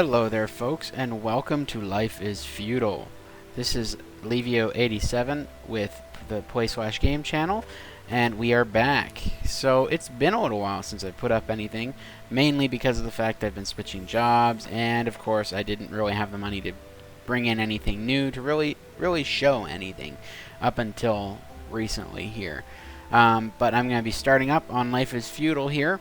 Hello there folks, and welcome to Life is Feudal. This is Levio87 with the Play/Game channel, and we are back. So it's been a little while since I put up anything, mainly because of the fact I've been switching jobs, and of course I didn't really have the money to bring in anything new to really show anything up until recently here. But I'm going to be starting up on Life is Feudal here.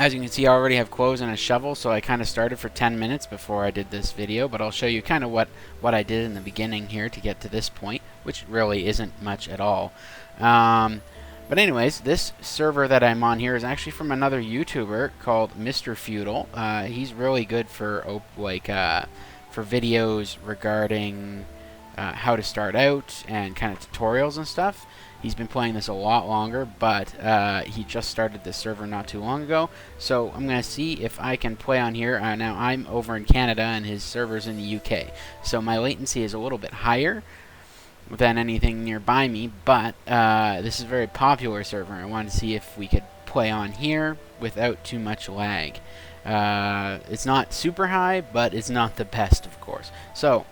As you can see, I already have clothes and a shovel, so I kind of started for 10 minutes before I did this video, but I'll show you kind of what I did in the beginning here to get to this point, which really isn't much at all. But anyways, this server that I'm on here is actually from another YouTuber called Mr. Feudal. He's really good for for videos regarding how to start out and kind of tutorials and stuff. He's been playing this a lot longer, but he just started this server not too long ago. So I'm going to see if I can play on here. Now I'm over in Canada and his server's in the UK. So my latency is a little bit higher than anything nearby me, but this is a very popular server. I wanted to see if we could play on here without too much lag. It's not super high, but it's not the best, of course. So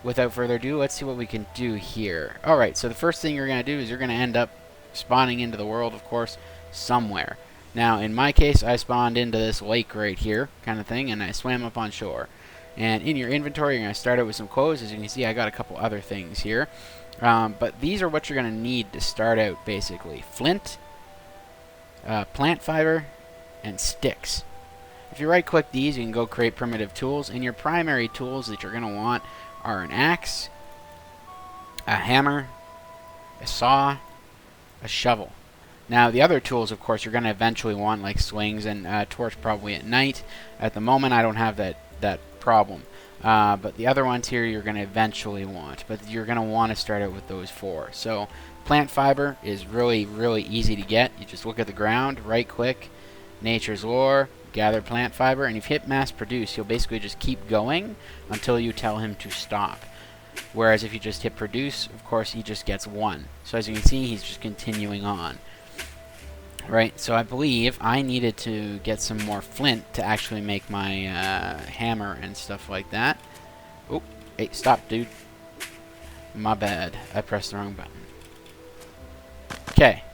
without further ado, let's see what we can do here. Alright, so the first thing you're going to do is you're going to end up spawning into the world, of course, somewhere. Now, in my case, I spawned into this lake right here, kind of thing, and I swam up on shore. And in your inventory, you're going to start out with some clothes. As you can see, I got a couple other things here. But these are what you're going to need to start out, basically. Flint, plant fiber, and sticks. If you right-click these, you can go create primitive tools. And your primary tools that you're going to want are an axe, a hammer, a saw, a shovel. Now the other tools, of course, you're going to eventually want, like slings and a torch probably at night. At the moment I don't have that problem. But the other ones here you're going to eventually want. But you're going to want to start out with those four. So plant fiber is really easy to get. You just look at the ground, right click, nature's lore, gather plant fiber, and if you hit mass produce, he'll basically just keep going until you tell him to stop. Whereas if you just hit produce, of course, he just gets one. So as you can see, he's just continuing on. Right, so I believe I needed to get some more flint to actually make my hammer and stuff like that. Oh, hey, stop, dude. My bad. I pressed the wrong button. Okay.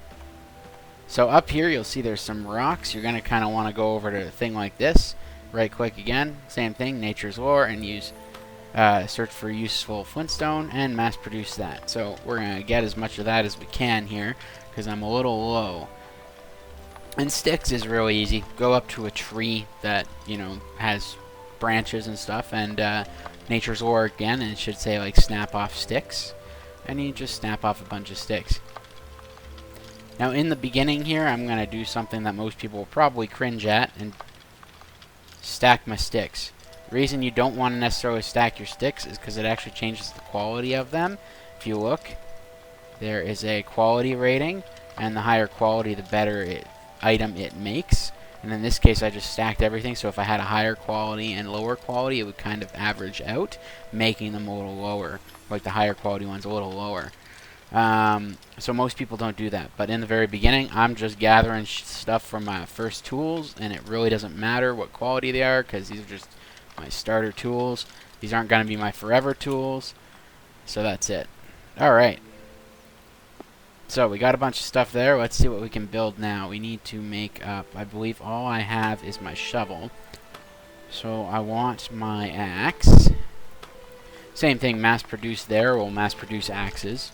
So up here you'll see there's some rocks. You're going to kind of want to go over to a thing like this. Right click again, same thing, nature's lore, and use search for useful flintstone and mass produce that. So we're going to get as much of that as we can here because I'm a little low. And sticks is really easy. Go up to a tree that, you know, has branches and stuff, and nature's lore again, and it should say like snap off sticks, and you just snap off a bunch of sticks. Now in the beginning here, I'm going to do something that most people will probably cringe at and stack my sticks. The reason you don't want to necessarily stack your sticks is because it actually changes the quality of them. If you look, there is a quality rating, and the higher quality, the better item it makes. And in this case, I just stacked everything, so if I had a higher quality and lower quality, it would kind of average out, making them a little lower, like the higher quality ones a little lower. So most people don't do that, but in the very beginning I'm just gathering stuff from my first tools, and it really doesn't matter what quality they are because these are just my starter tools. These aren't going to be my forever tools, so that's it. Alright, so we got a bunch of stuff there. Let's see what we can build now. We need to make up, I believe all I have is my shovel, so I want my axe. Same thing, mass produce there, we'll mass produce axes.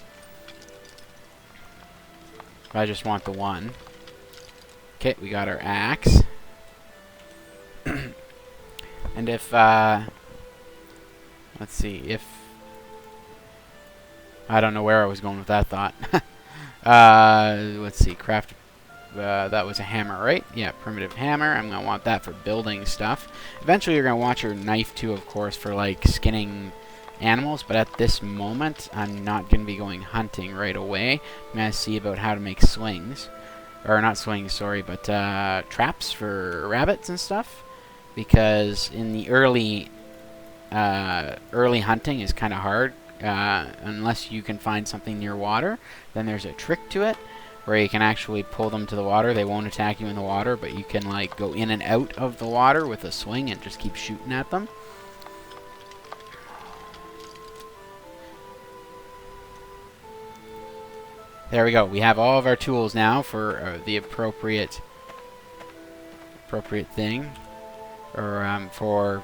I just want the one. Okay, we got our axe. And if, let's see, if, I don't know where I was going with that thought. Let's see, craft, that was a hammer, right? Yeah, primitive hammer. I'm going to want that for building stuff. Eventually you're going to want your knife too, of course, for like skinning animals, but at this moment I'm not going to be going hunting right away. I'm going to see about how to make slings, or not slings, sorry, but traps for rabbits and stuff, because in the early hunting is kind of hard unless you can find something near water. Then there's a trick to it. where you can actually pull them to the water. They won't attack you in the water, but you can like go in and out of the water with a swing and just keep shooting at them. There we go. We have all of our tools now for the appropriate thing, or for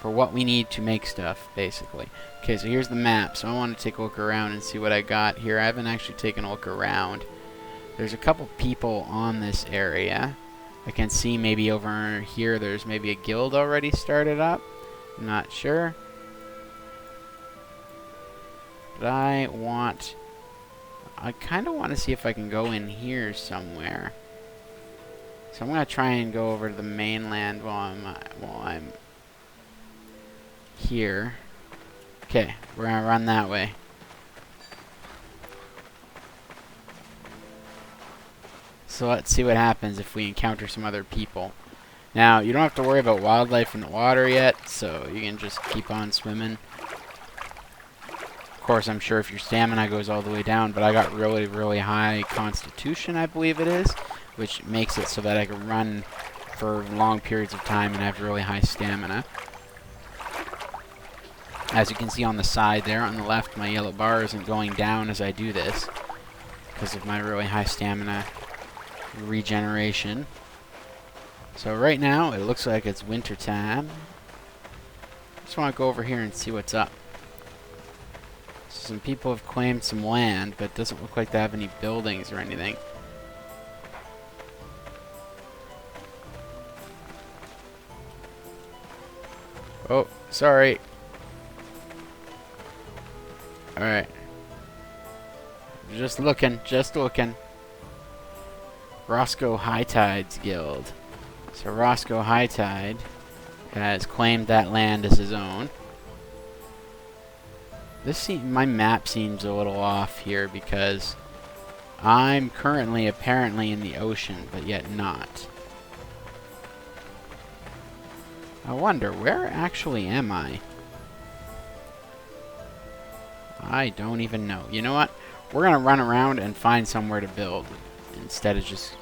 what we need to make stuff, basically. Okay, so here's the map. So I want to take a look around and see what I got here. I haven't actually taken a look around. There's a couple people on this area. I can see maybe over here there's maybe a guild already started up. I'm not sure. But I kind of want to see if I can go in here somewhere. So I'm going to try and go over to the mainland while I'm here. Okay, we're going to run that way. So let's see what happens if we encounter some other people. Now, you don't have to worry about wildlife in the water yet, so you can just keep on swimming. Of course, I'm sure if your stamina goes all the way down, but I got really, really high constitution, I believe it is, which makes it so that I can run for long periods of time and have really high stamina. As you can see on the side there, on the left, my yellow bar isn't going down as I do this because of my really high stamina regeneration. So right now, it looks like it's winter time. Just want to go over here and see what's up. So some people have claimed some land, but it doesn't look like they have any buildings or anything. Oh, sorry. Alright. Just looking, just looking. Roscoe High Tide's guild. So Roscoe High Tide has claimed that land as his own. My map seems a little off here because I'm currently apparently in the ocean, but yet not. I wonder, where actually am I? I don't even know. You know what? We're going to run around and find somewhere to build instead of just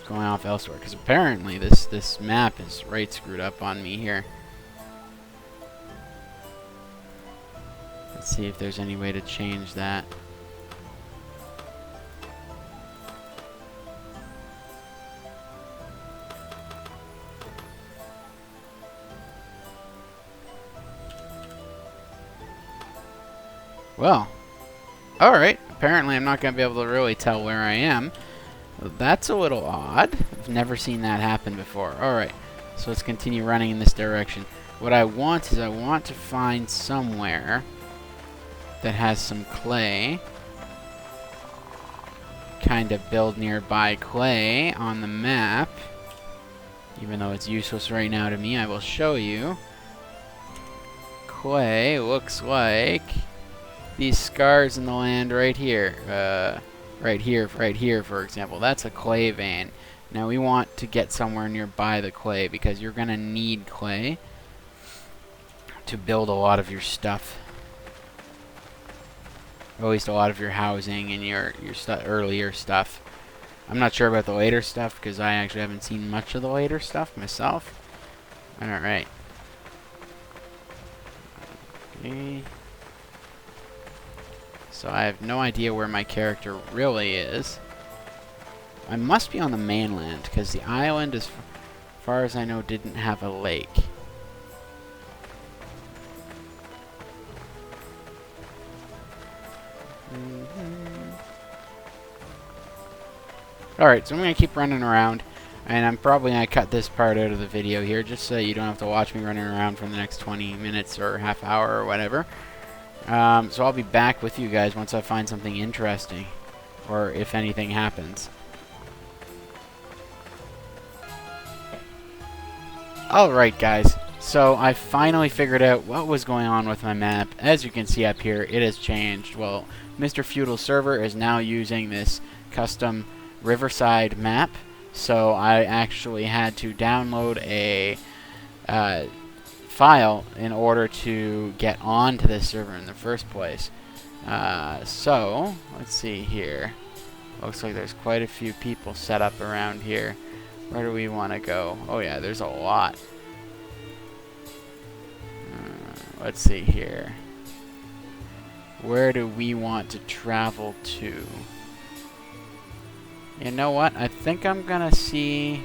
going off elsewhere. Because apparently this map is right screwed up on me here. Let's see if there's any way to change that. Well, alright. Apparently I'm not going to be able to really tell where I am. That's a little odd. I've never seen that happen before. Alright, so let's continue running in this direction. What I want is I want to find somewhere that has some clay. Kind of build nearby clay on the map. Even though it's useless right now to me, I will show you. Clay looks like these scars in the land right here. Right here, for example. That's a clay vein. Now we want to get somewhere nearby the clay because you're going to need clay to build a lot of your stuff. Or at least a lot of your housing and your earlier stuff. I'm not sure about the later stuff because I actually haven't seen much of the later stuff myself. Alright. Okay. So I have no idea where my character really is. I must be on the mainland because the island, as far as I know, didn't have a lake. Alright, so I'm going to keep running around, and I'm probably going to cut this part out of the video here just so you don't have to watch me running around for the next 20 minutes or half hour or whatever. So I'll be back with you guys once I find something interesting, or if anything happens. Alright guys, so I finally figured out what was going on with my map. As you can see up here, it has changed. Well, Mr. Feudal server is now using this custom Riverside map, so I actually had to download a file in order to get onto this server in the first place. So, let's see here. Looks like there's quite a few people set up around here. Where do we want to go? Oh yeah, there's a lot. Let's see here. Where do we want to travel to? You know what? I think I'm gonna see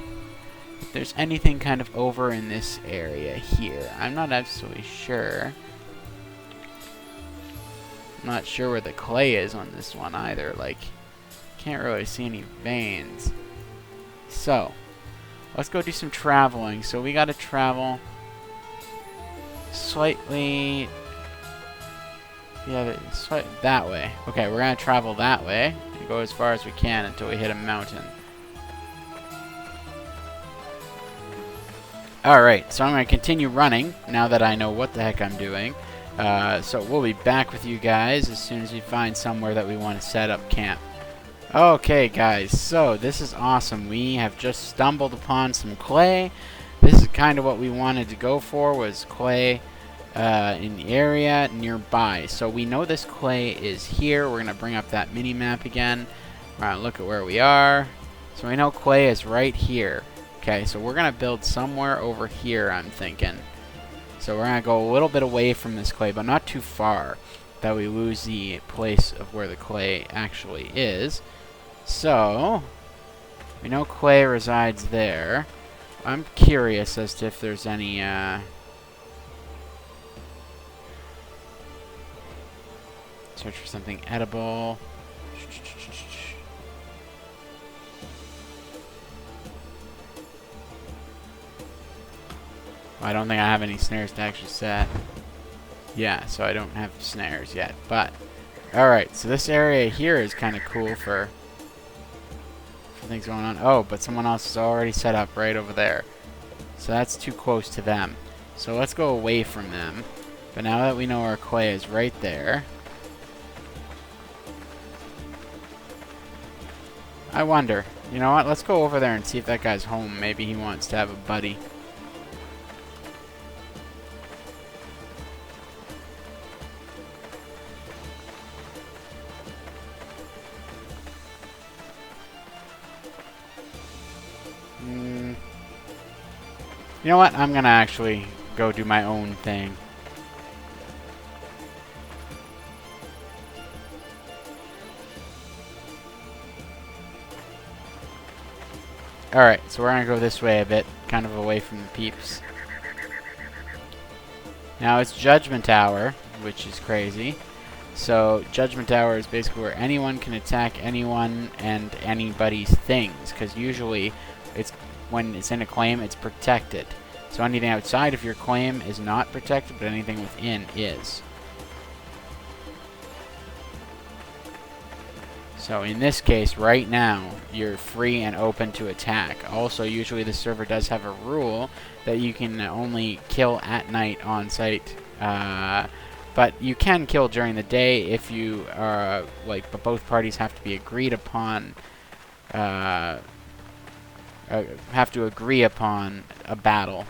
if there's anything kind of over in this area here. I'm not absolutely sure. I'm not sure where the clay is on this one either. Like, can't really see any veins. So, let's go do some traveling. So we gotta travel slightly... yeah, that way. Okay, we're gonna travel that way and go as far as we can until we hit a mountain. Alright, so I'm gonna continue running now that I know what the heck I'm doing. So we'll be back with you guys as soon as we find somewhere that we want to set up camp. Okay guys, so this is awesome. We have just stumbled upon some clay. This is kind of what we wanted to go for, was clay in the area nearby. So we know this clay is here. We're going to bring up that mini-map again. We're going to look at where we are. So we know clay is right here. Okay, so we're going to build somewhere over here, I'm thinking. So we're going to go a little bit away from this clay, but not too far, that we lose the place of where the clay actually is. So, we know clay resides there. I'm curious as to if there's any, search for something edible. I don't think I have any snares to actually set. Yeah, so I don't have snares yet, but... Alright, so this area here is kind of cool for things going on. Oh, but someone else is already set up right over there. So that's too close to them. So let's go away from them. But now that we know our clay is right there... I wonder. You know what? Let's go over there and see if that guy's home. Maybe he wants to have a buddy. You know what? I'm gonna actually go do my own thing. Alright, so we're gonna go this way a bit, kind of away from the peeps. Now it's Judgment Hour, which is crazy. So Judgment Hour is basically where anyone can attack anyone and anybody's things, because usually it's when it's in a claim, it's protected. So anything outside of your claim is not protected, but anything within is. So in this case, right now, you're free and open to attack. Also, usually the server does have a rule that you can only kill at night on site. But you can kill during the day if you are, but both parties have to be agreed upon, have to agree upon a battle.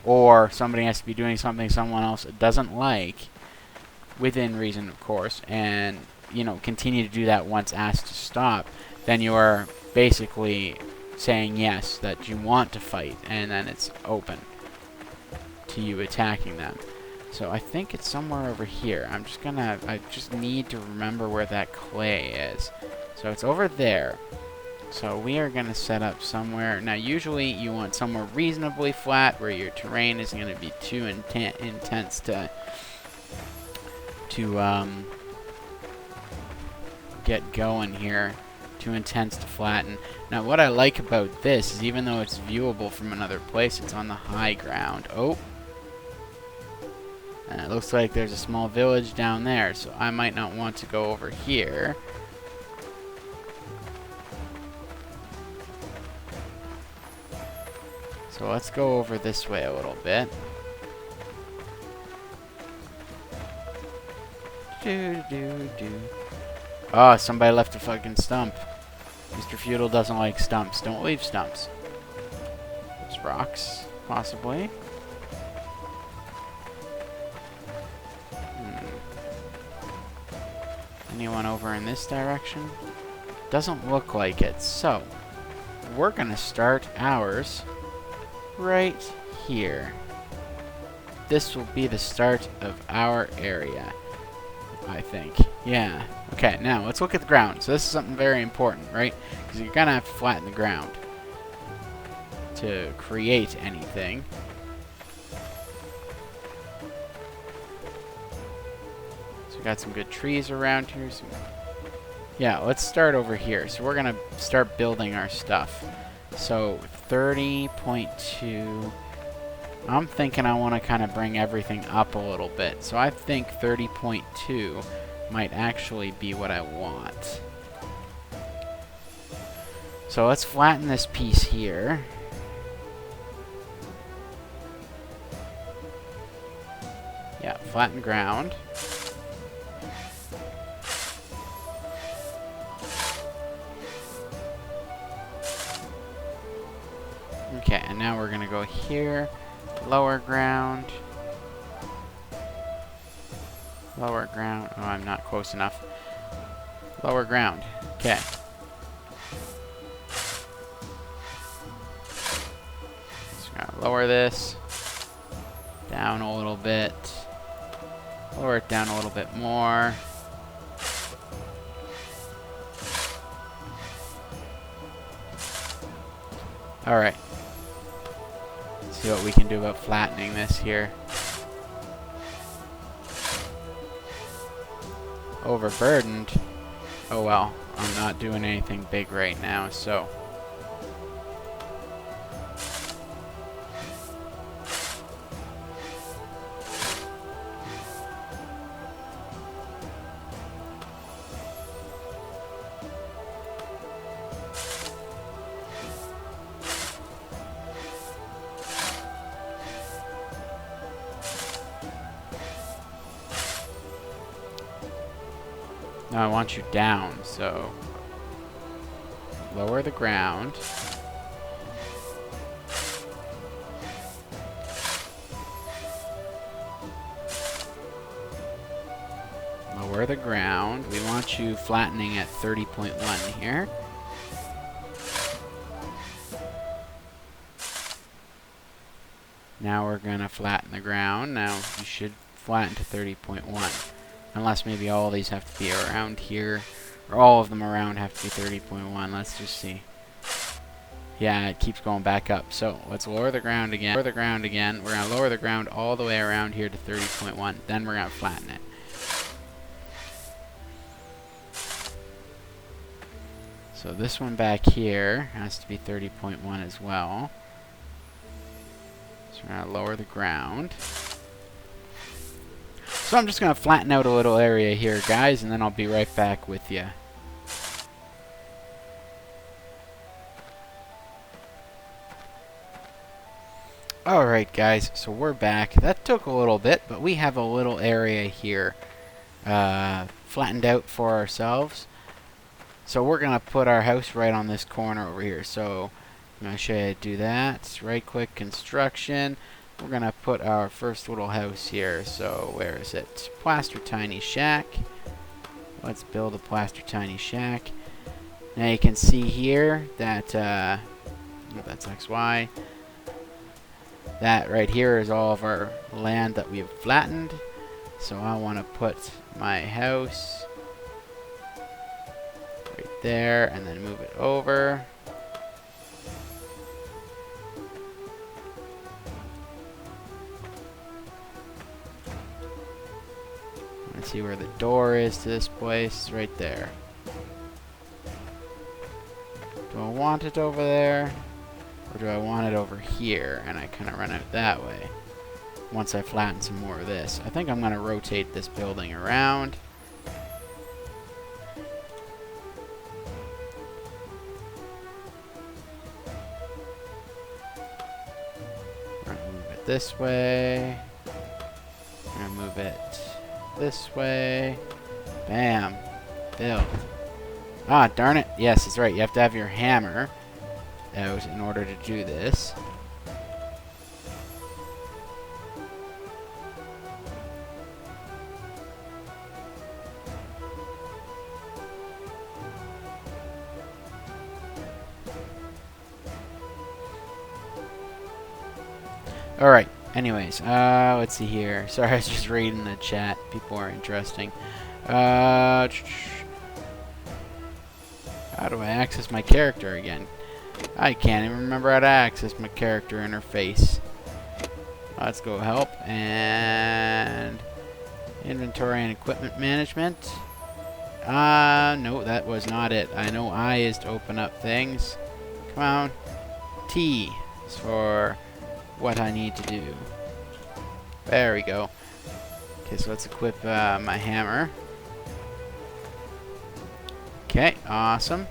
Or somebody has to be doing something someone else doesn't like, within reason, of course, and, you know, continue to do that once asked to stop. Then you are basically saying yes, that you want to fight, and then it's open to you attacking them. So I think it's somewhere over here. I just need to remember where that clay is. So it's over there. So we are going to set up somewhere. Now usually you want somewhere reasonably flat where your terrain isn't going to be too intense to get going here. Too intense to flatten. Now what I like about this is even though it's viewable from another place, it's on the high ground. Oh! And it looks like there's a small village down there, so I might not want to go over here. So let's go over this way a little bit. Oh, somebody left a fucking stump. Mr. Feudal doesn't like stumps. Don't leave stumps. There's rocks, possibly. Anyone over in this direction? Doesn't look like it. So, we're gonna start ours right here. This will be the start of our area, I think. Yeah. Okay, now let's look at the ground. So this is something very important, right? Because you're gonna have to flatten the ground to create anything. So we got some good trees around here. Yeah, let's start over here. So we're gonna start building our stuff. So 30.2. I'm thinking I want to kind of bring everything up a little bit. So I think 30.2 might actually be what I want. So let's flatten this piece here. Yeah, flatten ground. Okay, and now we're going to go here. Lower ground. Lower ground. Oh, I'm not close enough. Lower ground. Okay. Just gonna lower this down a little bit. Lower it down a little bit more. Alright. See what we can do about flattening this here. Overburdened. Oh well, I'm not doing anything big right now, so. Now I want you down, so lower the ground. Lower the ground. We want you flattening at 30.1 here. Now we're gonna flatten the ground. Now you should flatten to 30.1. Unless maybe all these have to be around here. Or all of them around have to be 30.1. Let's just see. Yeah, it keeps going back up. So let's lower the ground again. Lower the ground again. We're going to lower the ground all the way around here to 30.1. Then we're going to flatten it. So this one back here has to be 30.1 as well. So we're going to lower the ground. So I'm just going to flatten out a little area here, guys, and then I'll be right back with you. Alright, guys, so we're back. That took a little bit, but we have a little area here flattened out for ourselves. So we're going to put our house right on this corner over here. So I'm going to show you how to do that. Right click, construction. We're going to put our first little house here. So where is it? Plaster tiny shack. Let's build a plaster tiny shack. Now you can see here that, oh, that's XY. That right here is all of our land that we've flattened. So I want to put my house right there and then move it over. Let's see where the door is to this place. Right there. Do I want it over there? Or do I want it over here? And I kind of run out that way. Once I flatten some more of this. I think I'm going to rotate this building around. I'm going to move it this way. I'm going to move it this way. Bam. Build. Ah, darn it. Yes, that's right. You have to have your hammer out in order to do this. Alright, anyways, let's see here. Sorry, I was just reading the chat. People are interesting. How do I access my character again? I can't even remember how to access my character interface. Let's go help and inventory and equipment management. No, that was not it. I know I is to open up things. Come on. T is for what I need to do. There we go. Okay, so let's equip my hammer. Okay, awesome.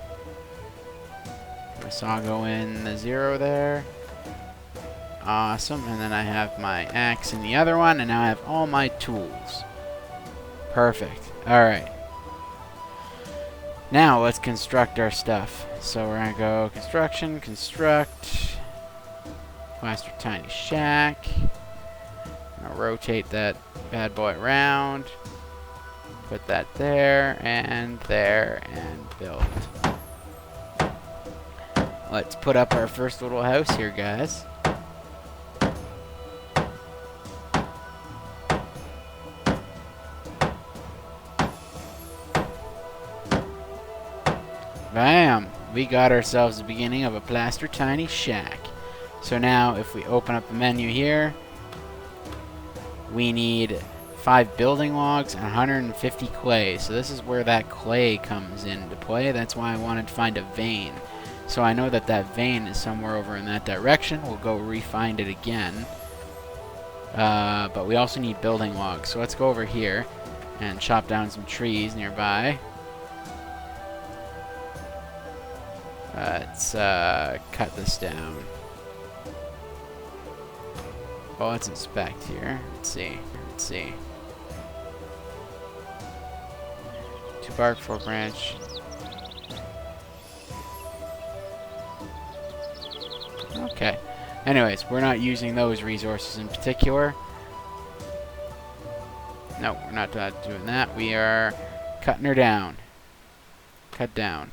I saw go in the 0 there. Awesome, and then I have my axe in the other one, and now I have all my tools. Perfect. Alright. Now, let's construct our stuff. So we're gonna go construction, construct, plaster tiny shack. I'll rotate that bad boy around. Put that there, and build. Let's put up our first little house here, guys. Bam! We got ourselves the beginning of a plaster tiny shack. So now, if we open up the menu here, we need 5 building logs and 150 clay. So this is where that clay comes into play. That's why I wanted to find a vein. So I know that that vein is somewhere over in that direction. We'll go re-find it again. But we also need building logs. So let's go over here and chop down some trees nearby. Let's cut this down. Well, let's inspect here. Let's see. 2 bark, 4 branch. Okay. Anyways, we're not using those resources in particular. No, we're not doing that. We are cutting her down. Cut down.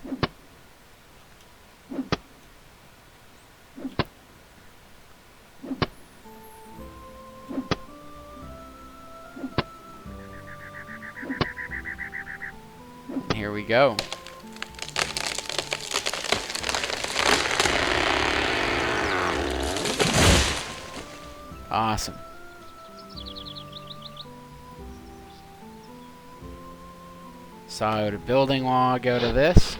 Here we go. Awesome. Sawed a building log out of this.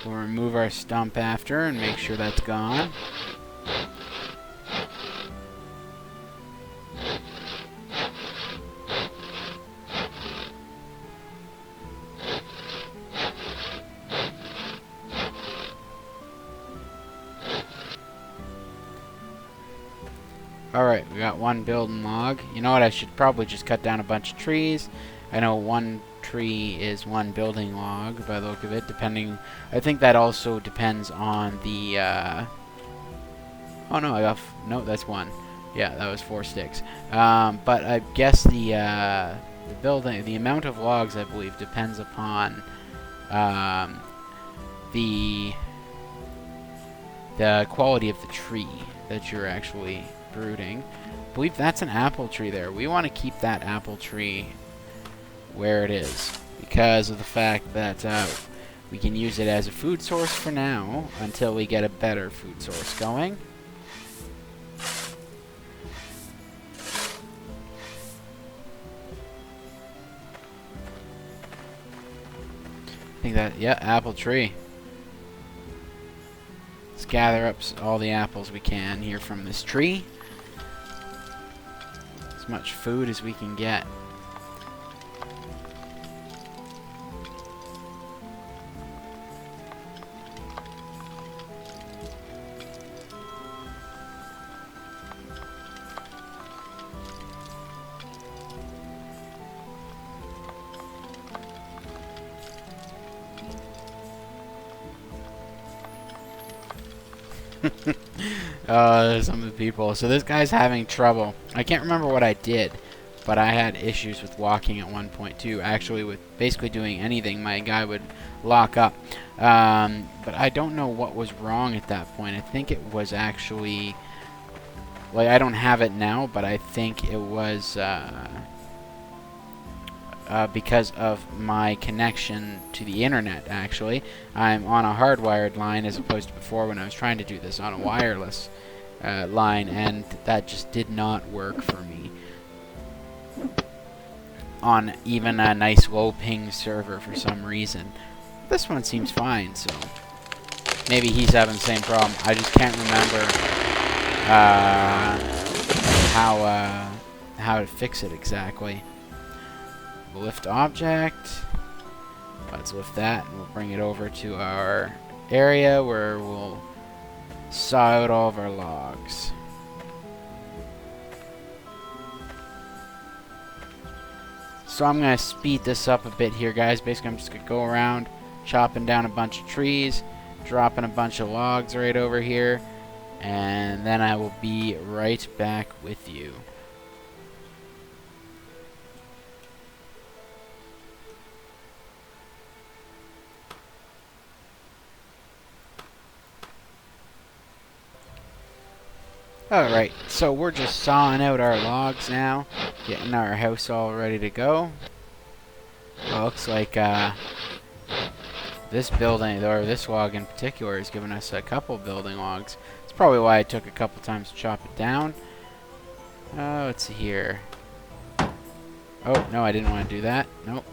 We'll remove our stump after and make sure that's gone. Alright, we got 1 building log. You know what, I should probably just cut down a bunch of trees. I know 1 tree is 1 building log by the look of it, depending... I think that also depends on the, Oh no, I got... no, that's 1. Yeah, that was 4 sticks. But I guess the amount of logs, I believe, depends upon, the quality of the tree that you're actually brooding. I believe that's an apple tree there. We want to keep that apple tree where it is because of the fact that we can use it as a food source for now until we get a better food source going. I think that, yeah, apple tree. Let's gather up all the apples we can here from this tree. As much food as we can get. Some of the people. So this guy's having trouble. I can't remember what I did, but I had issues with walking at one point too. Actually, with basically doing anything, my guy would lock up. But I don't know what was wrong at that point. I think it was actually, like, I don't have it now, but I think it was because of my connection to the internet. Actually, I'm on a hardwired line as opposed to before when I was trying to do this on a wireless line, and that just did not work for me on even a nice low ping server for some reason. This one seems fine, so maybe he's having the same problem. I just can't remember how to fix it exactly. Lift object. Let's lift that, and we'll bring it over to our area where we'll saw out all of our logs. So I'm going to speed this up a bit here, guys. Basically, I'm just going to go around chopping down a bunch of trees, dropping a bunch of logs right over here, and then I will be right back with you. Alright, so we're just sawing out our logs now, getting our house all ready to go. Well, looks like this building, or this log in particular, is giving us a couple building logs. That's probably why it took a couple times to chop it down. Let's see here. Oh, no, I didn't want to do that. Nope.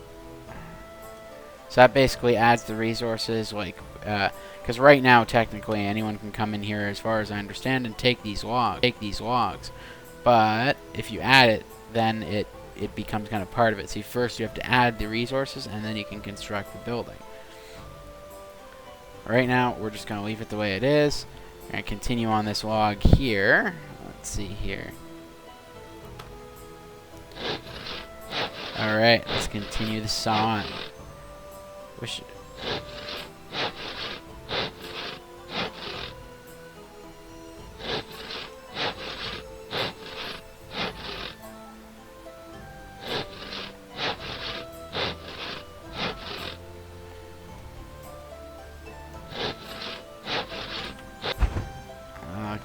So that basically adds the resources, like, because right now, technically, anyone can come in here, as far as I understand, and take these logs. But if you add it, then it becomes kind of part of it. See, first you have to add the resources, and then you can construct the building. Right now, we're just going to leave it the way it is. We're going to continue on this log here. Let's see here. Alright, let's continue the sawing. Wish.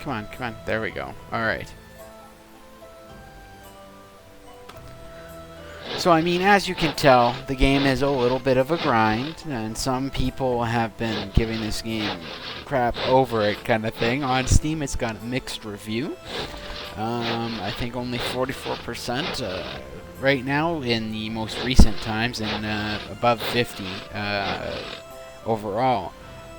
Come on, come on. There we go. Alright. So, I mean, as you can tell, the game is a little bit of a grind, and some people have been giving this game crap over it kind of thing. On Steam, it's got a mixed review. I think only 44% right now in the most recent times, and above 50 overall.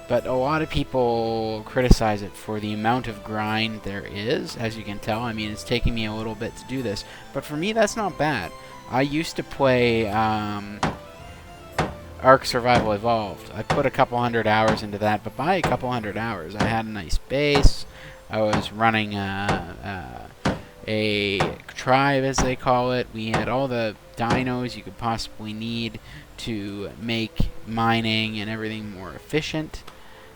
But a lot of people criticize it for the amount of grind there is, as you can tell. I mean, it's taking me a little bit to do this, but for me, that's not bad. I used to play Ark Survival Evolved. I put a couple hundred hours into that, but by a couple hundred hours, I had a nice base. I was running a tribe, as they call it. We had all the dinos you could possibly need to make mining and everything more efficient.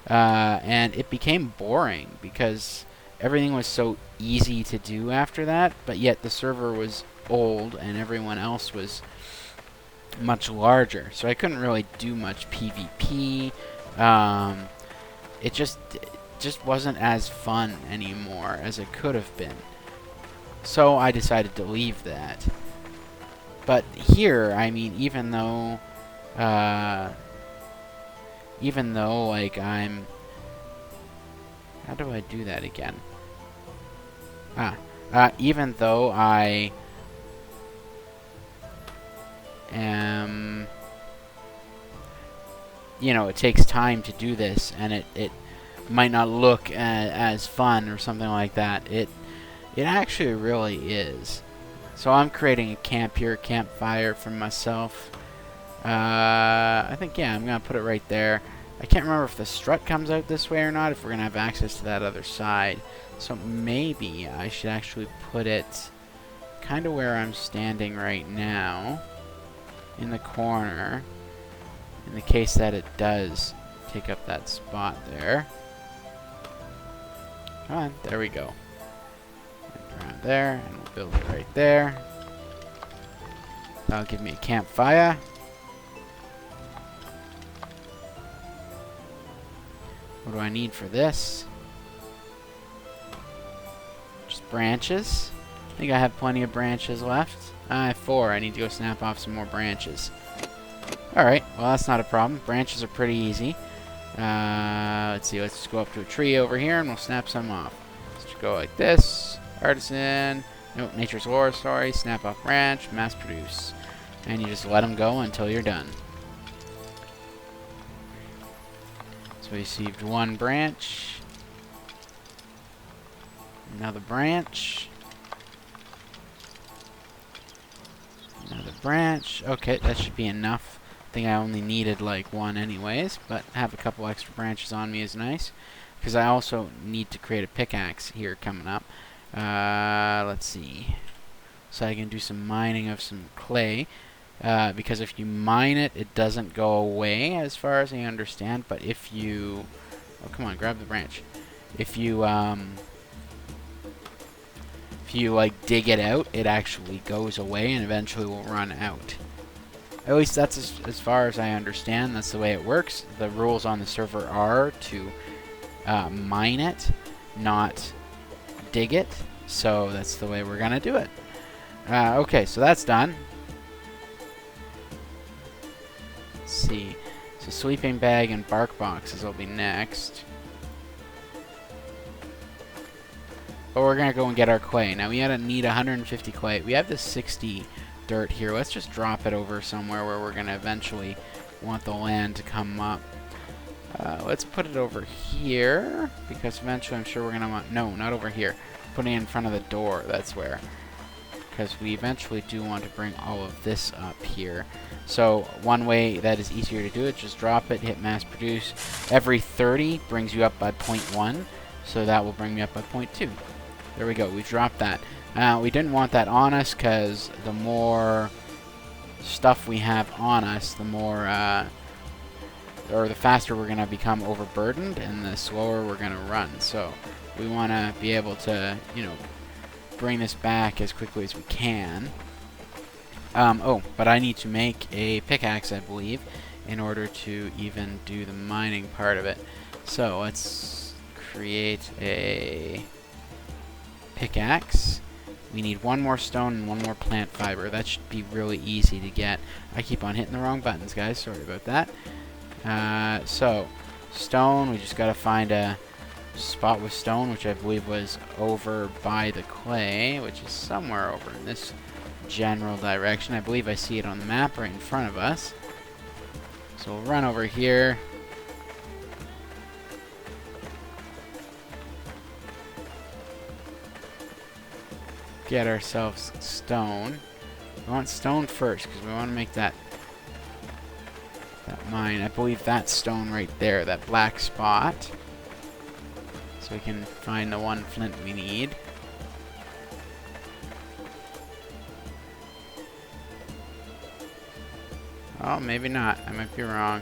And it became boring because everything was so easy to do after that, but yet the server was old and everyone else was much larger, so I couldn't really do much PvP. It just wasn't as fun anymore as it could have been, so I decided to leave that. But here, I mean, even though like I'm, how do I do that again? Even though I you know, it takes time to do this, and it might not look as fun or something like that. It actually really is. So I'm creating a camp here, campfire for myself. I think, yeah, I'm gonna put it right there. I can't remember if the strut comes out this way or not, if we're gonna have access to that other side. So maybe I should actually put it kind of where I'm standing right now, in the corner, in the case that it does take up that spot there. Come on, there we go. Around there, and we'll build it right there. That'll give me a campfire. What do I need for this? Just branches. I think I have plenty of branches left. I have 4. I need to go snap off some more branches. Alright, well that's not a problem. Branches are pretty easy. Let's see, let's just go up to a tree over here and we'll snap some off. Let's just go like this. Artisan. Nope, nature's lore, sorry. Snap off branch, mass produce. And you just let them go until you're done. So we received 1 branch. Another branch. Another branch. Okay, that should be enough. I think I only needed like 1 anyways, but have a couple extra branches on me is nice. Because I also need to create a pickaxe here coming up. Let's see. So I can do some mining of some clay. Because if you mine it, it doesn't go away as far as I understand. But if you... Oh, come on, grab the branch. If you like dig it out, it actually goes away and eventually will run out. At least that's as far as I understand. That's the way it works. The rules on the server are to mine it, not dig it. So that's the way we're gonna do it. Okay, so that's done. Let's see. So sleeping bag and bark boxes will be next. But we're gonna go and get our clay. Now we need 150 clay. We have this 60 dirt here. Let's just drop it over somewhere where we're gonna eventually want the land to come up. Let's put it over here because eventually I'm sure we're gonna want... No, not over here. Putting it in front of the door. That's where. Because we eventually do want to bring all of this up here. So one way that is easier to do it, just drop it, hit mass produce. Every 30 brings you up by 0.1, so that will bring me up by 0.2. There we go, we dropped that. We didn't want that on us because the more stuff we have on us, the more, or the faster we're going to become overburdened and the slower we're going to run. So we want to be able to, you know, bring this back as quickly as we can. Oh, but I need to make a pickaxe, I believe, in order to even do the mining part of it. So let's create a pickaxe. We need 1 more stone and 1 more plant fiber. That should be really easy to get. I keep on hitting the wrong buttons, guys. Sorry about that. So, stone, we just gotta find a spot with stone, which I believe was over by the clay, which is somewhere over in this general direction. I believe I see it on the map right in front of us. So we'll run over here. Get ourselves stone. We want stone first because we want to make that mine. I believe that's stone right there, that black spot. So we can find the 1 flint we need. Oh, maybe not. I might be wrong.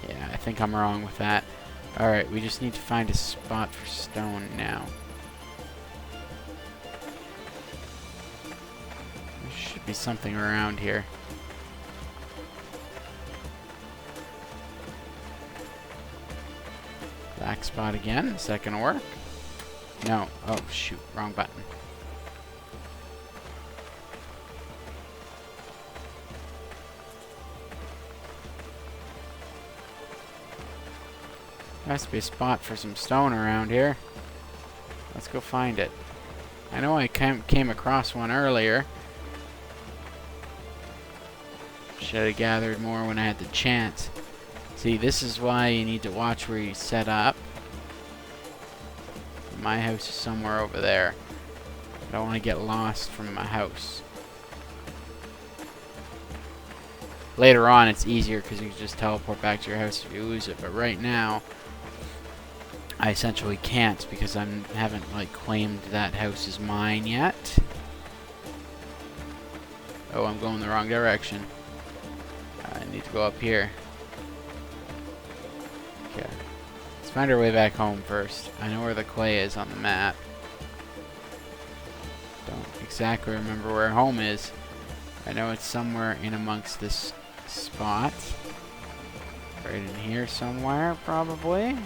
Yeah, I think I'm wrong with that. Alright, we just need to find a spot for stone now. There should be something around here. Black spot again. Is that gonna work? No. Oh, shoot. Wrong button. There has to be a spot for some stone around here. Let's go find it. I know I came across one earlier. Should have gathered more when I had the chance. See, this is why you need to watch where you set up. My house is somewhere over there. I don't want to get lost from my house. Later on, it's easier because you can just teleport back to your house if you lose it. But right now, I essentially can't because I haven't like claimed that house is mine yet. Oh, I'm going the wrong direction. I need to go up here. Okay. Let's find our way back home first. I know where the clay is on the map. exactly remember where home is. I know it's somewhere in amongst this spot. Right in here somewhere, probably.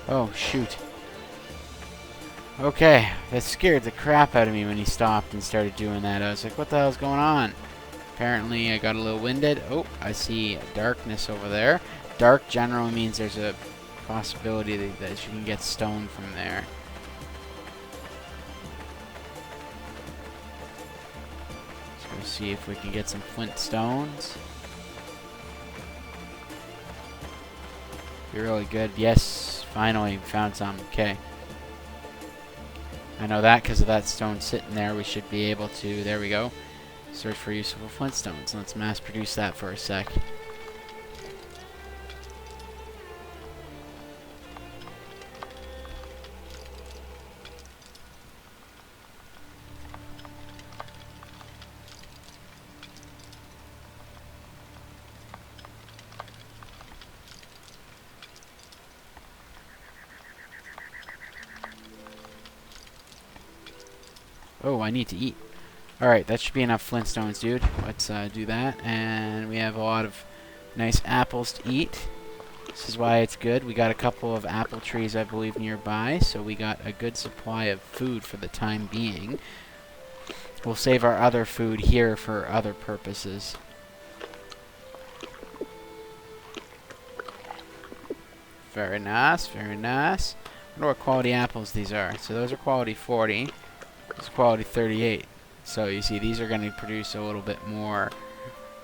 Oh, shoot. Okay, that scared the crap out of me when he stopped and started doing that. I was like, what the hell's going on? Apparently I got a little winded. Oh, I see darkness over there. Dark generally means there's a possibility that you can get stone from there. Let's go see if we can get some flint stones. Be really good. Yes, finally found some. Okay. I know that because of that stone sitting there. We should be able to, there we go, search for useful flintstones. Let's mass produce that for a sec. Oh, I need to eat. Alright, that should be enough flintstones, dude. Let's do that. And we have a lot of nice apples to eat. This is why it's good. We got a couple of apple trees, I believe, nearby. So we got a good supply of food for the time being. We'll save our other food here for other purposes. Very nice, very nice. I wonder what quality apples these are. So those are quality 40. It's quality 38. So you see these are going to produce a little bit more,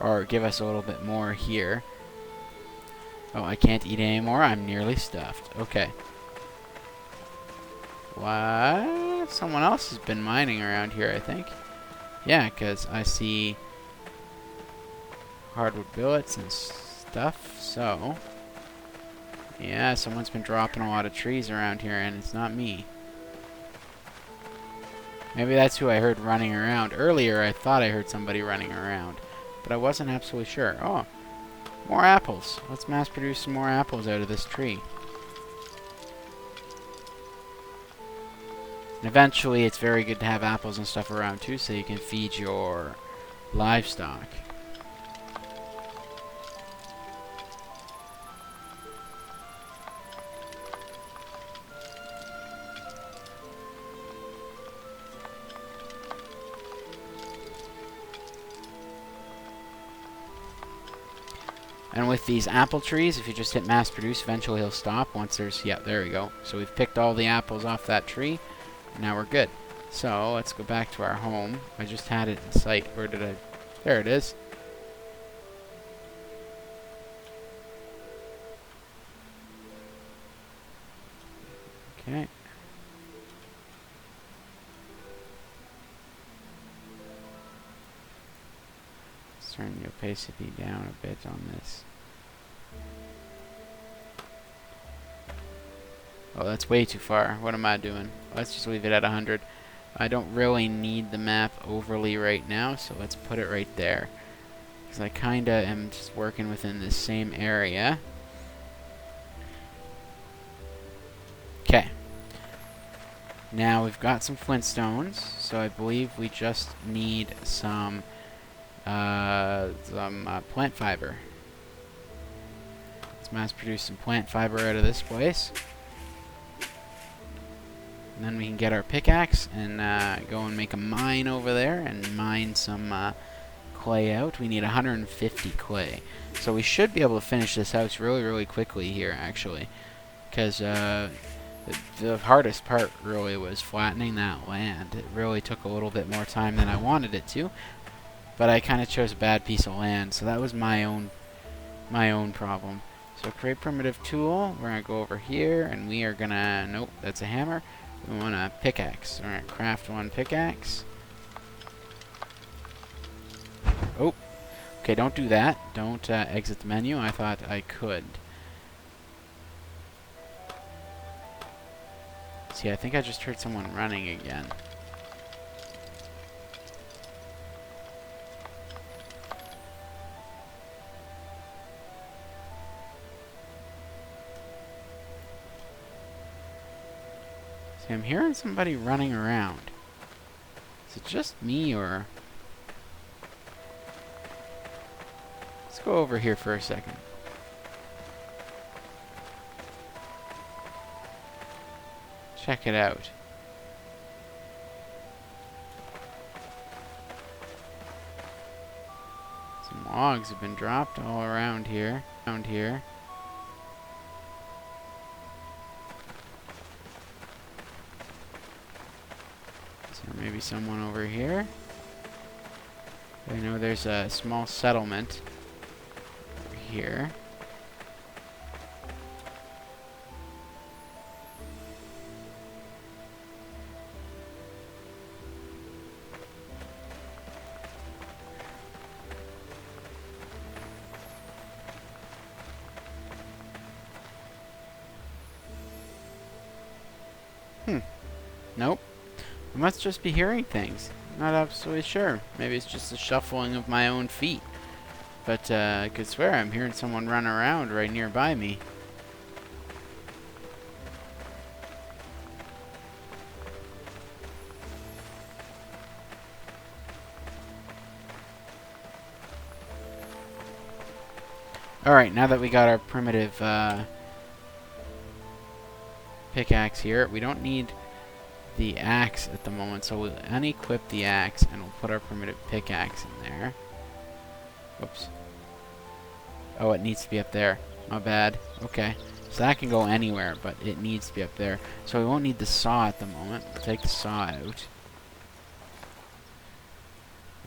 or give us a little bit more here. Oh, I can't eat anymore. I'm nearly stuffed. Okay. What? Someone else has been mining around here, I think. Yeah, because I see hardwood billets and stuff. So, yeah, someone's been dropping a lot of trees around here, and it's not me. Maybe that's who I heard running around. Earlier, I thought I heard somebody running around, but I wasn't absolutely sure. Oh, more apples. Let's mass produce some more apples out of this tree. And eventually, it's very good to have apples and stuff around, too, so you can feed your livestock. And with these apple trees, if you just hit mass produce, eventually he'll stop once there's, yeah, there we go. So we've picked all the apples off that tree. Now we're good. So let's go back to our home. I just had it in sight. Where did I? There it is. Okay. Let's turn the opacity down a bit on this. Oh, that's way too far. What am I doing? Let's just leave it at 100. I don't really need the map overly right now, so let's put it right there. Because I kinda am just working within this same area. Okay. Now we've got some flintstones, so I believe we just need some plant fiber. Let's mass produce some plant fiber out of this place. And then we can get our pickaxe and go and make a mine over there and mine some clay out. We need 150 clay. So we should be able to finish this house really, really quickly here, actually. Because the hardest part really was flattening that land. It really took a little bit more time than I wanted it to. But I kind of chose a bad piece of land, so that was my own problem. So create primitive tool. We're going to go over here, and we are going to... Nope, that's a hammer. We want a pickaxe. We're going to craft one pickaxe. Oh. Okay, don't do that. Don't exit the menu. I thought I could. See, I think I just heard someone running again. See, I'm hearing somebody running around. Is it just me, or... Let's go over here for a second. Check it out. Some logs have been dropped all around here. So maybe someone over here. I know there's a small settlement over here. Nope. I must just be hearing things. Not absolutely sure. Maybe it's just the shuffling of my own feet. But I could swear I'm hearing someone run around right nearby me. Alright, now that we got our primitive pickaxe here, we don't need the axe at the moment, so we'll unequip the axe and we'll put our primitive pickaxe in there. Whoops. Oh, it needs to be up there. My bad. Okay. So that can go anywhere, but it needs to be up there. So we won't need the saw at the moment. We'll take the saw out.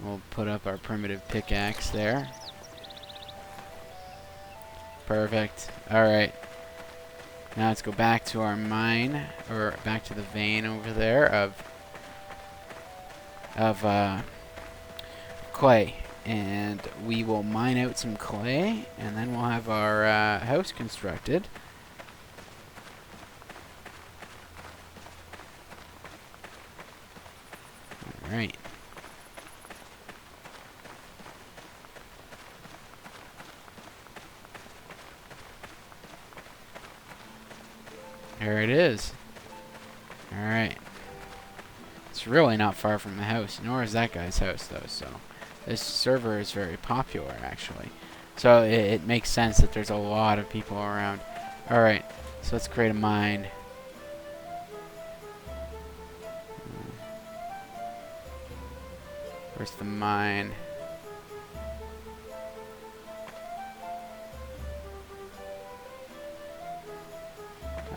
We'll put up our primitive pickaxe there. Perfect. Alright. Now let's go back to our mine, or back to the vein over there of clay. And we will mine out some clay, and then we'll have our house constructed. Alright. There it is. Alright. It's really not far from the house, nor is that guy's house, though, so... This server is very popular, actually. So it makes sense that there's a lot of people around. Alright, so let's create a mine. Where's the mine?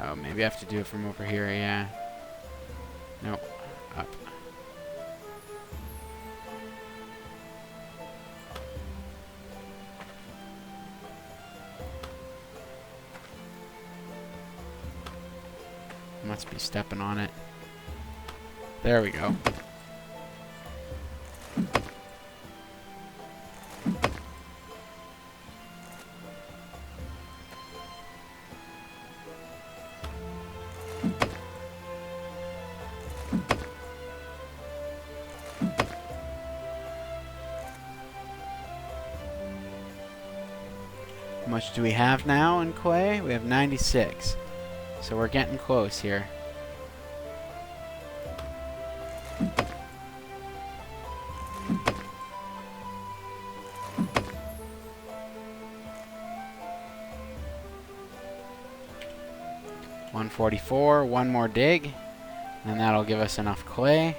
Oh, maybe I have to do it from over here, yeah. Nope. Up. Must be stepping on it. There we go. How much do we have now in clay? We have 96. So we're getting close here. $144, one more dig, and that'll give us enough clay.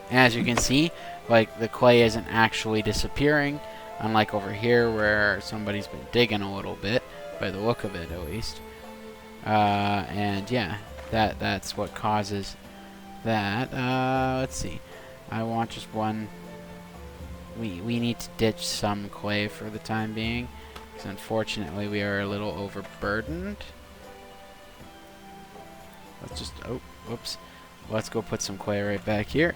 And as you can see, like, the clay isn't actually disappearing, unlike over here where somebody's been digging a little bit, by the look of it at least. And yeah, that's what causes that. Let's see. I want just one. We need to ditch some clay for the time being, because unfortunately we are a little overburdened. Let's just, oh, whoops. Let's go put some clay right back here.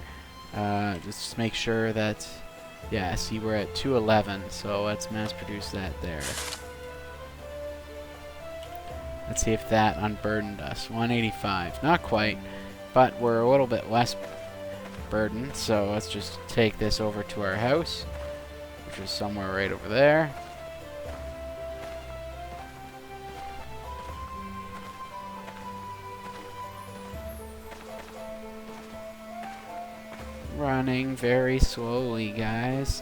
Just make sure that, yeah, see, we're at 211, so let's mass produce that there. Let's see if that unburdened us. 185, not quite, but we're a little bit less burdened, so let's just take this over to our house, which is somewhere right over there. running very slowly, guys.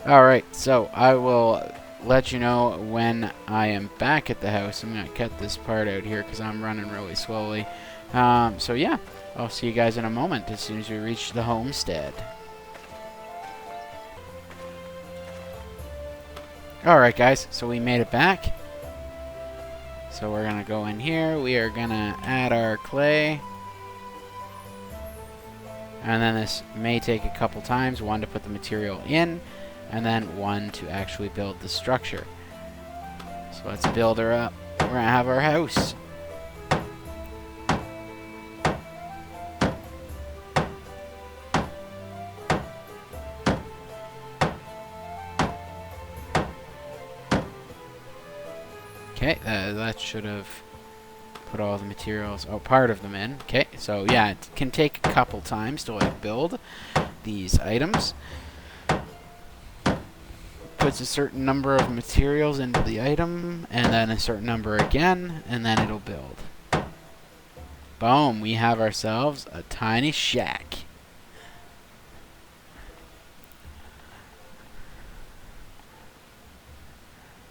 Alright, so I will let you know when I am back at the house. I'm going to cut this part out here because I'm running really slowly. So yeah, I'll see you guys in a moment as soon as we reach the homestead. Alright guys, so we made it back. So we're going to go in here. We are going to add our clay. And then this may take a couple times. One to put the material in, and then one to actually build the structure. So let's build her up. We're going to have our house. Okay, that should have put all the materials, part of them in. Okay, so yeah, it can take a couple times to like build these items. Puts a certain number of materials into the item, and then a certain number again, and then it'll build. Boom, we have ourselves a tiny shack.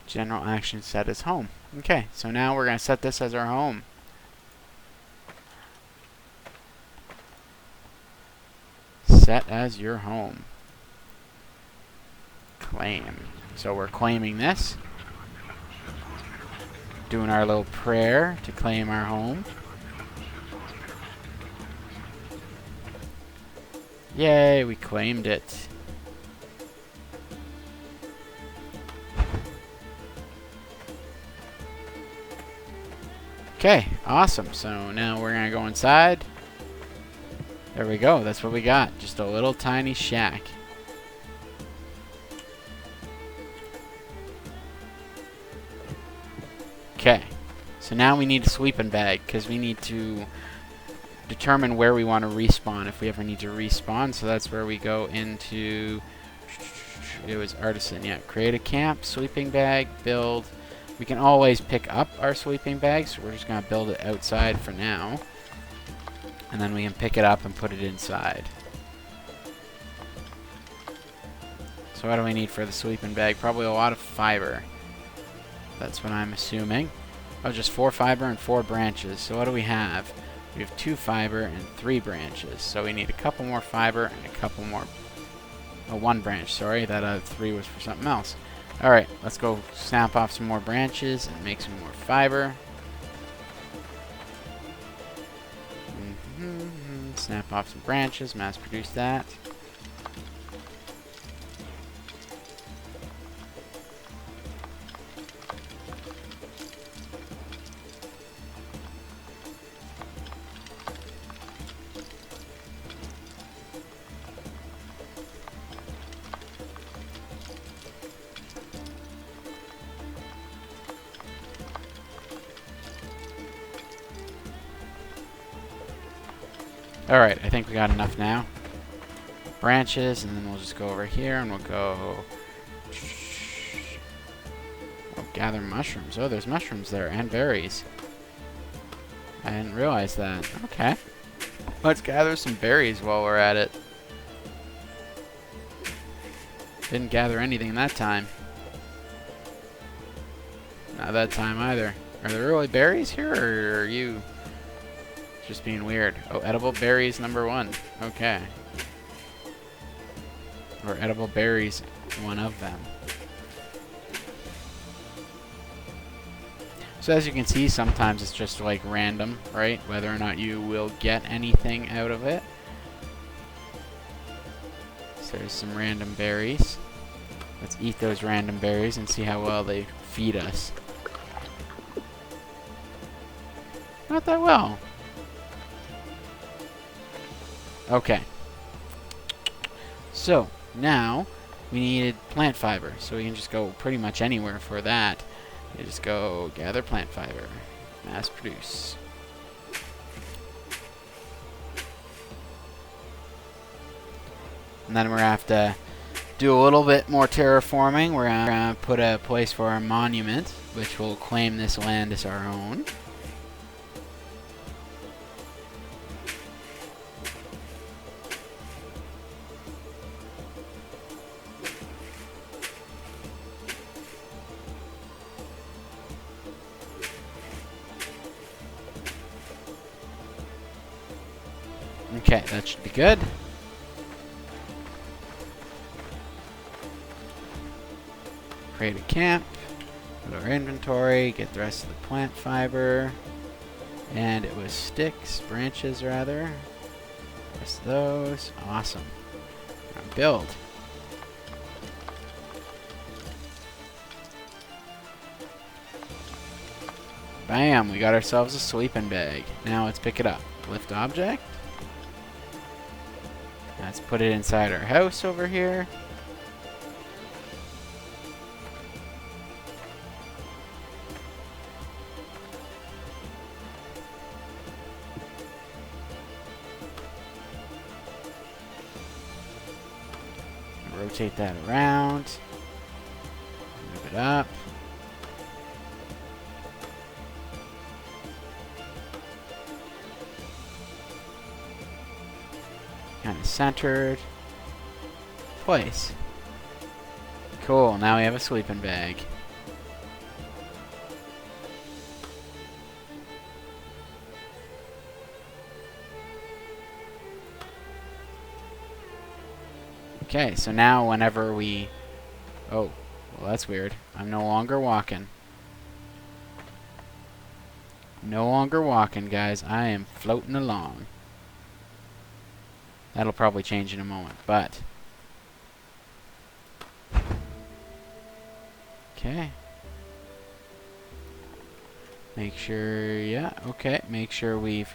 General action set as home. Okay, so now we're going to set this as our home. Set as your home. Claim. So we're claiming this. Doing our little prayer to claim our home. Yay, we claimed it. Okay, awesome. So now we're going to go inside. There we go. That's what we got. Just a little tiny shack. Okay. So now we need a sleeping bag because we need to determine where we want to respawn if we ever need to respawn. So that's where we go into... It was artisan. Yeah. Create a camp, sleeping bag, build... We can always pick up our sleeping bag, so we're just going to build it outside for now. And then we can pick it up and put it inside. So what do we need for the sleeping bag? Probably a lot of fiber. That's what I'm assuming. Oh, just 4 fiber and 4 branches. So what do we have? We have 2 fiber and 3 branches. So we need a couple more fiber and a couple more... Oh, 1 branch, sorry. That 3 was for something else. Alright, let's go snap off some more branches and make some more fiber. Snap off some branches, mass produce that. Alright, I think we got enough now. Branches, and then we'll just go over here and we'll go... Oh, gather mushrooms. Oh, there's mushrooms there, and berries. I didn't realize that. Okay. Let's gather some berries while we're at it. Didn't gather anything that time. Not that time either. Are there really berries here, or are you... just being weird? Oh, edible berries number 1. Okay. Or edible berries, one of them. So as you can see, sometimes it's just like random, right? Whether or not you will get anything out of it. So there's some random berries. Let's eat those random berries and see how well they feed us. Not that well. Okay. So, now, we needed plant fiber. So we can just go pretty much anywhere for that. You just go gather plant fiber. Mass produce. And then we're going to have to do a little bit more terraforming. We're going to put a place for our monument, which will claim this land as our own. Okay, that should be good. Create a camp. Go to our inventory. Get the rest of the plant fiber. And it was sticks, branches rather. Just those. Awesome. Now build. Bam, we got ourselves a sleeping bag. Now let's pick it up. Lift object. Let's put it inside our house over here. Rotate that around. Move it up. Kind of centered. Place. Cool, now we have a sleeping bag. Okay, so now whenever we... Oh, well that's weird. I'm no longer walking. No longer walking, guys. I am floating along. That'll probably change in a moment, but... Okay. Make sure, yeah, okay. Make sure we've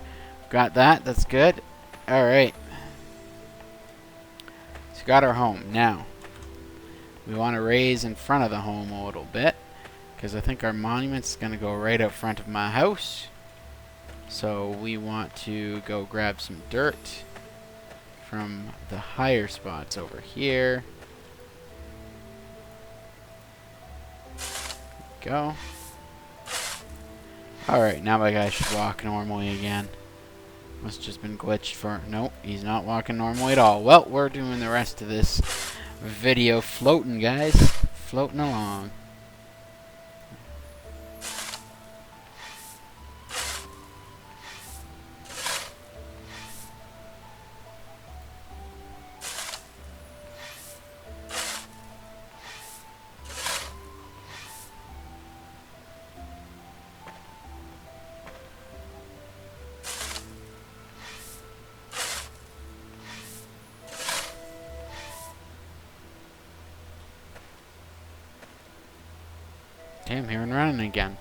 got that. That's good. Alright. So we got our home. Now, we want to raise in front of the home a little bit, because I think our monument's going to go right out front of my house. So we want to go grab some dirt from the higher spots over here. Go. Alright, now my guy should walk normally again. Must have just been glitched for... Nope, he's not walking normally at all. Well, we're doing the rest of this video floating, guys. Floating along. Damn, here and running again.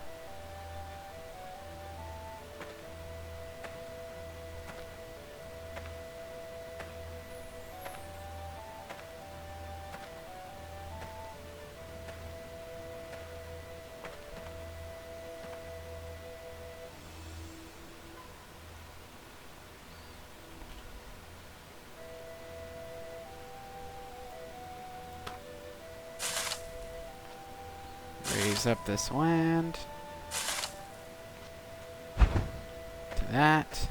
Raise up this land. To that.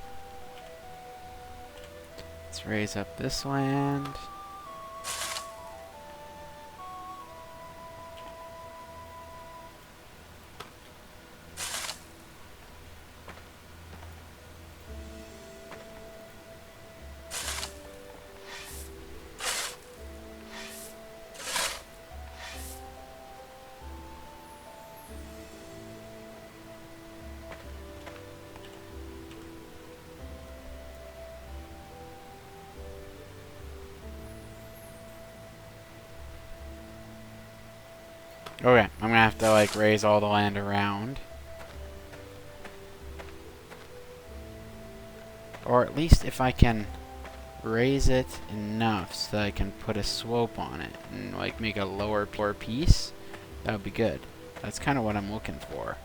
Let's raise up this land. Okay, I'm gonna have to like raise all the land around. Or at least if I can raise it enough so that I can put a slope on it and like make a lower piece, that would be good. That's kind of what I'm looking for.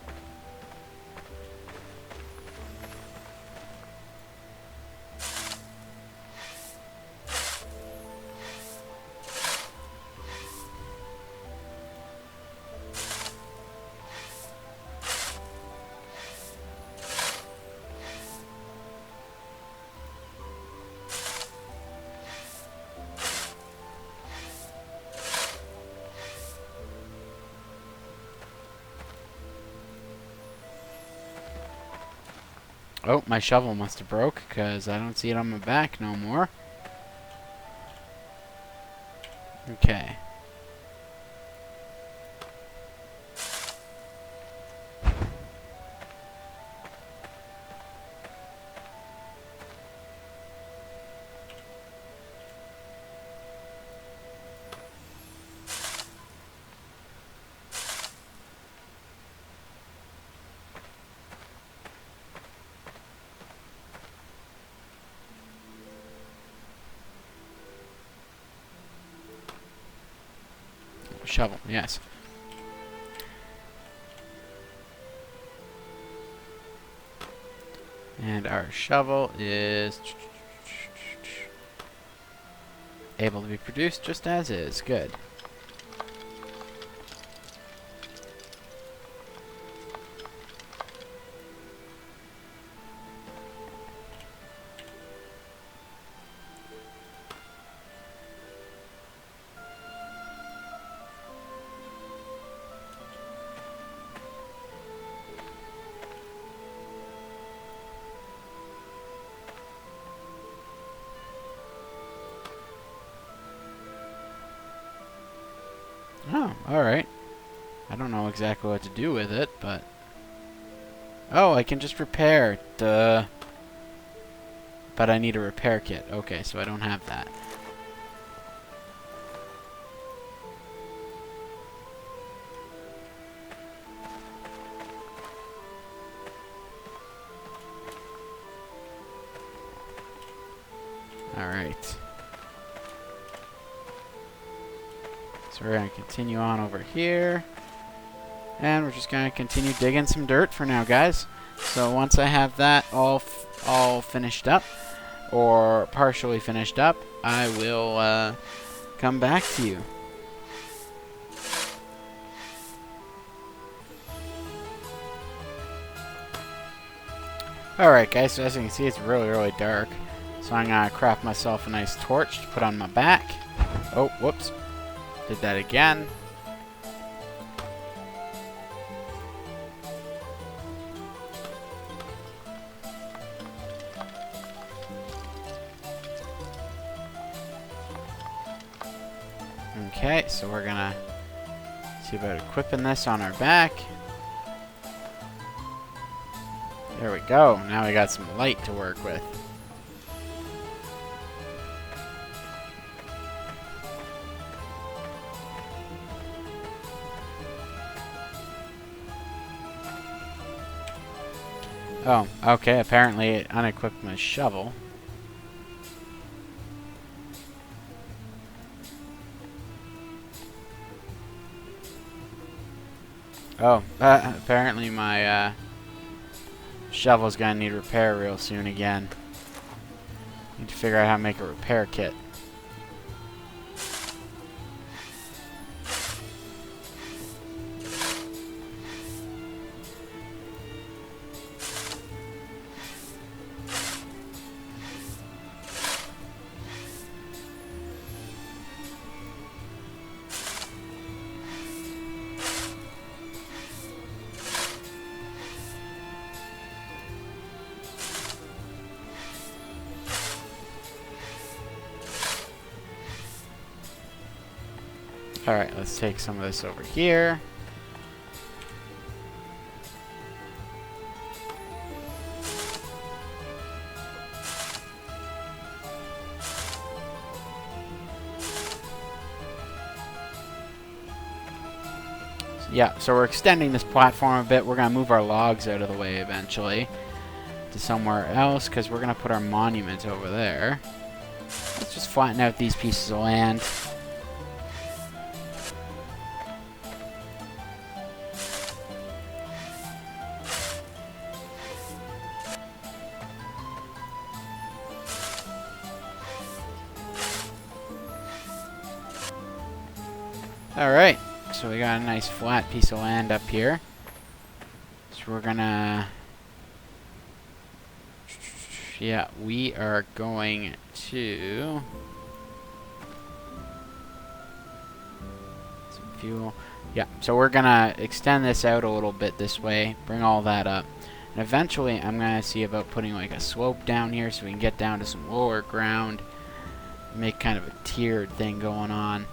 Oh, my shovel must have broke, because I don't see it on my back no more. Okay. Shovel, yes. And our shovel is able to be produced just as is. Good. Oh, alright. I don't know exactly what to do with it, but... Oh, I can just repair. Duh. But I need a repair kit. Okay, so I don't have that. Alright. So we're going to continue on over here. And we're just going to continue digging some dirt for now, guys. So once I have that all finished up, or partially finished up, I will come back to you. Alright guys, so as you can see it's really, really dark. So I'm going to craft myself a nice torch to put on my back. Oh, whoops. Did that again. Okay, so we're gonna see about equipping this on our back. There we go. Now we got some light to work with. Oh, okay, apparently it unequipped my shovel. Oh, apparently my shovel's gonna need repair real soon again. Need to figure out how to make a repair kit. Alright, let's take some of this over here. Yeah, so we're extending this platform a bit. We're going to move our logs out of the way eventually to somewhere else because we're going to put our monument over there. Let's just flatten out these pieces of land. Alright, so we got a nice flat piece of land up here. So we're gonna... Yeah, we are going to... Some fuel. Yeah, so we're gonna extend this out a little bit this way, bring all that up. And eventually, I'm going to see about putting like a slope down here so we can get down to some lower ground. Make kind of a tiered thing going on.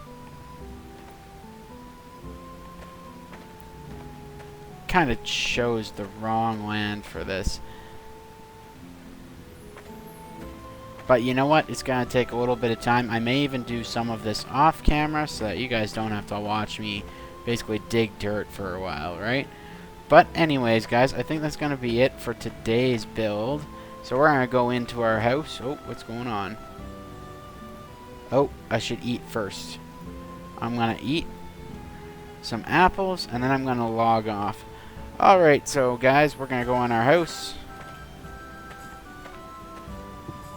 Kind of chose the wrong land for this. But you know what? It's going to take a little bit of time. I may even do some of this off camera so that you guys don't have to watch me basically dig dirt for a while, right? But anyways, guys, I think that's going to be it for today's build. So we're going to go into our house. Oh, what's going on? Oh, I should eat first. I'm going to eat some apples, and then I'm going to log off. Alright, so guys, we're going to go in our house.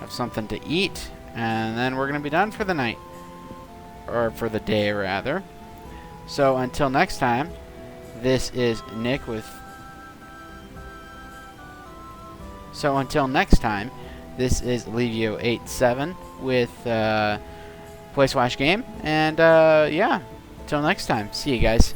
Have something to eat, and then we're going to be done for the night. Or for the day, rather. So until next time, this is Nick with... So until next time, this is Levio87 with Play Slash Game. And yeah, until next time, see you guys.